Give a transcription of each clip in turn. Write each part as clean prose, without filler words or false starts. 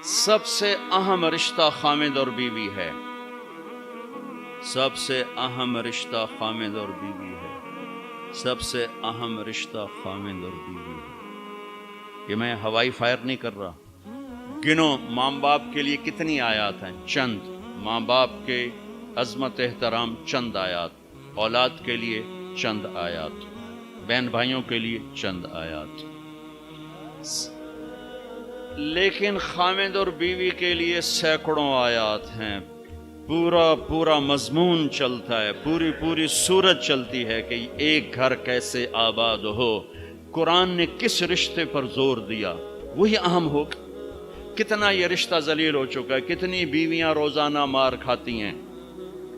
سب سے اہم رشتہ خامد اور بیوی ہے. سب سے اہم رشتہ خامد اور بیوی ہے. سب سے اہم رشتہ خامد اور بیوی ہے. یہ میں ہوائی فائر نہیں کر رہا. گنو ماں باپ کے لیے کتنی آیات ہیں؟ چند. ماں باپ کے عظمت احترام چند آیات. اولاد کے لیے چند آیات. بہن بھائیوں کے لیے چند آیات. لیکن خامد اور بیوی کے لیے سینکڑوں آیات ہیں. پورا مضمون چلتا ہے. پوری سورت چلتی ہے کہ ایک گھر کیسے آباد ہو. قرآن نے کس رشتے پر زور دیا وہی اہم ہو. کتنا یہ رشتہ ذلیل ہو چکا ہے. کتنی بیویاں روزانہ مار کھاتی ہیں.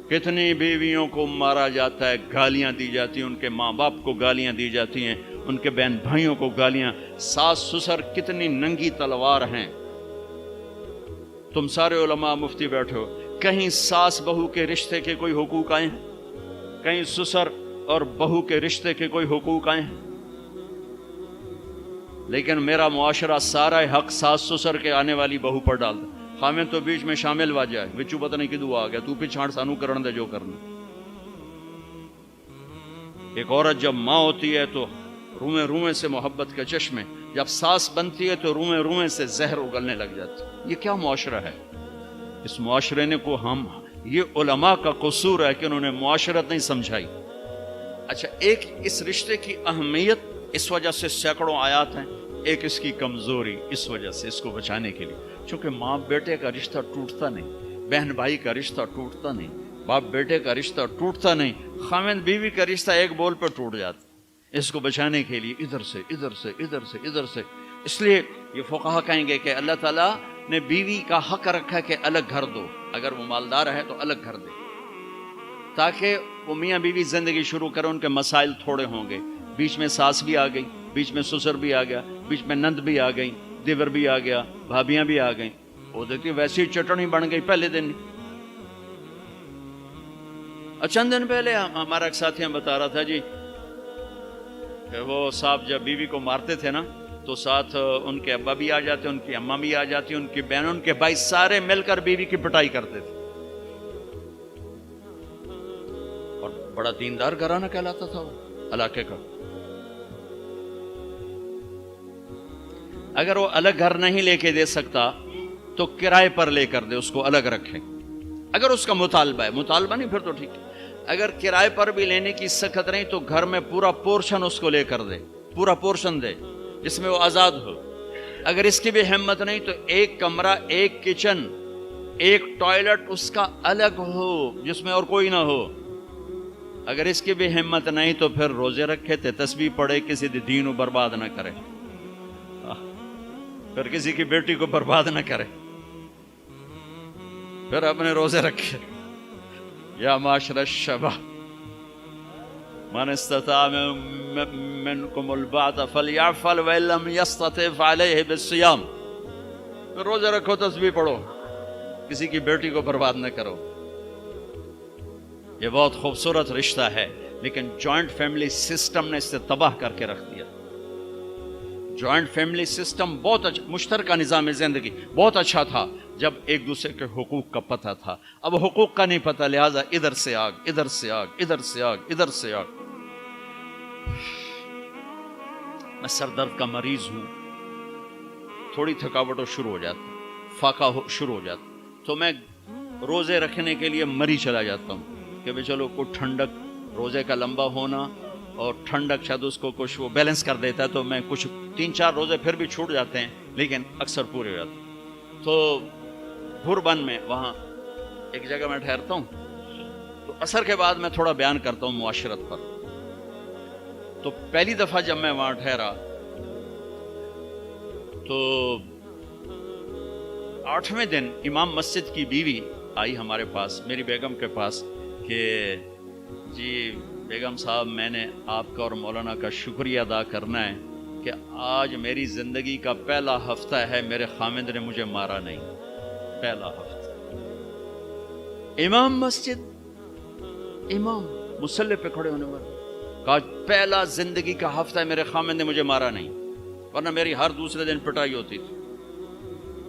کتنی بیویوں کو مارا جاتا ہے, گالیاں دی جاتی ہیں, ان کے ماں باپ کو گالیاں دی جاتی ہیں, ان کے بہن بھائیوں کو گالیاں. ساس سسر کتنی ننگی تلوار ہیں. تم سارے علماء مفتی بیٹھے ہو, کہیں ساس بہو کے رشتے کے کوئی حقوق آئے ہیں؟ کہیں سسر اور بہو کے رشتے کے کوئی حقوق آئے ہیں؟ لیکن میرا معاشرہ سارا حق ساس سسر کے آنے والی بہو پر ڈالتا. خامن تو بیچ میں شامل واجہ ہے, بچو پتہ نہیں کدو آ گیا, تو پہ چھانٹ سانو کرن دے جو کرنا. ایک عورت جب ماں ہوتی ہے تو روئیں سے محبت کے چشمے, جب ساس بنتی ہے تو روئیں سے زہر اگلنے لگ جاتی. یہ کیا معاشرہ ہے؟ اس معاشرے نے کو ہم, یہ علماء کا قصور ہے کہ انہوں نے معاشرت نہیں سمجھائی. اچھا, ایک اس رشتے کی اہمیت اس وجہ سے سینکڑوں آیات ہیں. ایک اس کی کمزوری اس وجہ سے, اس کو بچانے کے لیے, چونکہ ماں بیٹے کا رشتہ ٹوٹتا نہیں, بہن بھائی کا رشتہ ٹوٹتا نہیں, باپ بیٹے کا رشتہ ٹوٹتا نہیں, خامند بیوی کا رشتہ ایک بول پر ٹوٹ جاتا. اس کو بچانے کے لیے ادھر سے. اس لیے یہ فقہا کہیں گے کہ اللہ تعالیٰ نے بیوی کا حق رکھا کہ الگ گھر دو. اگر وہ مالدار ہے تو الگ گھر دے, تاکہ وہ میاں بیوی زندگی شروع کریں. ان کے مسائل تھوڑے ہوں گے. بیچ میں ساس بھی آ گئی, بیچ میں سسر بھی آ گیا, بیچ میں نند بھی آ گئی, دیور بھی آ گیا, بھابیاں بھی آ گئیں. وہ دیکھتی ویسی چٹنی بن گئی پہلے دن. چند دن پہلے ہمارا ایک ساتھی ہم بتا رہا تھا جی کہ وہ صاحب جب بیوی کو مارتے تھے نا تو ساتھ ان کے ابا بھی آ جاتے, ان کی اماں بھی آ جاتی, ان کی بہن, ان کے بھائی, سارے مل کر بیوی کی پٹائی کرتے تھے. اور بڑا دیندار گھرانہ کہلاتا تھا وہ علاقے کا. اگر وہ الگ گھر نہیں لے کے دے سکتا تو کرائے پر لے کر دے, اس کو الگ رکھے. اگر اس کا مطالبہ ہے, مطالبہ نہیں پھر تو ٹھیک ہے. اگر کرائے پر بھی لینے کی سخت نہیں تو گھر میں پورا پورشن اس کو لے کر دے, پورا پورشن دے جس میں وہ آزاد ہو. اگر اس کی بھی ہمت نہیں تو ایک کمرہ, ایک کچن, ایک ٹوائلٹ اس کا الگ ہو جس میں اور کوئی نہ ہو. اگر اس کی بھی ہمت نہیں تو پھر روزے رکھے, تسبیح پڑھے, کسی دین کو برباد نہ کرے, پھر کسی کی بیٹی کو برباد نہ کرے, پھر اپنے روزے رکھے. یا معاشر الشباب من استطاع منکم البعۃ فلیعفل وان لم یستطع فعلیہ بالصیام. روزے رکھو, تسبیح پڑھو, کسی کی بیٹی کو برباد نہ کرو. یہ بہت خوبصورت رشتہ ہے, لیکن جوائنٹ فیملی سسٹم نے اسے تباہ کر کے رکھ دیا. جوائنٹ فیملی سسٹم بہت اچھا, مشترکہ نظام زندگی بہت اچھا تھا جب ایک دوسرے کے حقوق کا پتہ تھا. اب حقوق کا نہیں پتہ, لہذا ادھر سے آگ, ادھر سے آگ, ادھر سے آگ, ادھر سے آگ. میں سر درد کا مریض ہوں, تھوڑی تھکاوٹ شروع ہو جاتا, فاقہ شروع ہو جاتا, تو میں روزے رکھنے کے لیے مری چلا جاتا ہوں کہ بھئی چلو کوئی ٹھنڈک, روزے کا لمبا ہونا اور ٹھنڈک شاید اس کو کچھ وہ بیلنس کر دیتا ہے. تو میں کچھ 3-4 روزے پھر بھی چھوٹ جاتے ہیں, لیکن اکثر پورے ہو جاتے ہیں. تو بھربن میں وہاں ایک جگہ میں ٹھہرتا ہوں, تو عصر کے بعد میں تھوڑا بیان کرتا ہوں معاشرت پر. تو پہلی دفعہ جب میں وہاں ٹھہرا تو 8ویں دن امام مسجد کی بیوی آئی ہمارے پاس, میری بیگم کے پاس, کہ جی بیگم صاحب میں نے آپ کا اور مولانا کا شکریہ ادا کرنا ہے کہ آج میری زندگی کا پہلا ہفتہ ہے میرے خامند نے مجھے مارا نہیں. پہلا ہفتہ. امام مسجد, امام مصلی پہ کھڑے ہونے والے, کہا پہلا زندگی کا ہفتہ ہے میرے خامند نے مجھے مارا نہیں, ورنہ میری ہر دوسرے دن پٹائی ہوتی تھی.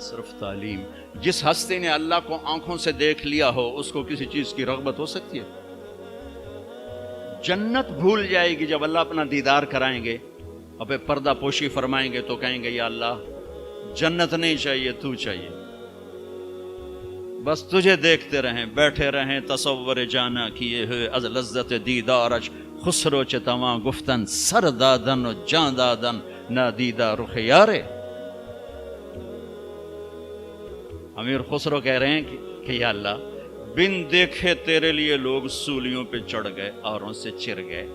صرف تعلیم. جس ہستی نے اللہ کو آنکھوں سے دیکھ لیا ہو اس کو کسی چیز کی رغبت ہو سکتی ہے؟ جنت بھول جائے گی جب اللہ اپنا دیدار کرائیں گے، اب پردہ پوشی فرمائیں گے تو کہیں گے یا اللہ جنت نہیں چاہیے، تو چاہیے، بس تجھے دیکھتے رہیں، بیٹھے رہیں تصور جانا کیے ہوئے از لذت دیدارش، خسرو چتواں گفتن سر دادن و جان دادن نادیدہ رخ یارے. امیر خسرو کہہ رہے ہیں کہ یا اللہ بن دیکھے تیرے لیے لوگ سولیوں پہ چڑھ گئے، آروں سے چر گئے،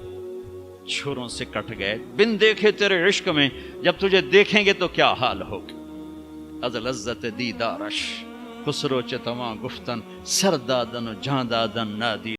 چھروں سے کٹ گئے، بن دیکھے تیرے عشق میں جب تجھے دیکھیں گے تو کیا حال ہوگا. از لذت دیدارش خسرو چتواں گفتن سر دادن و جان دادن نادی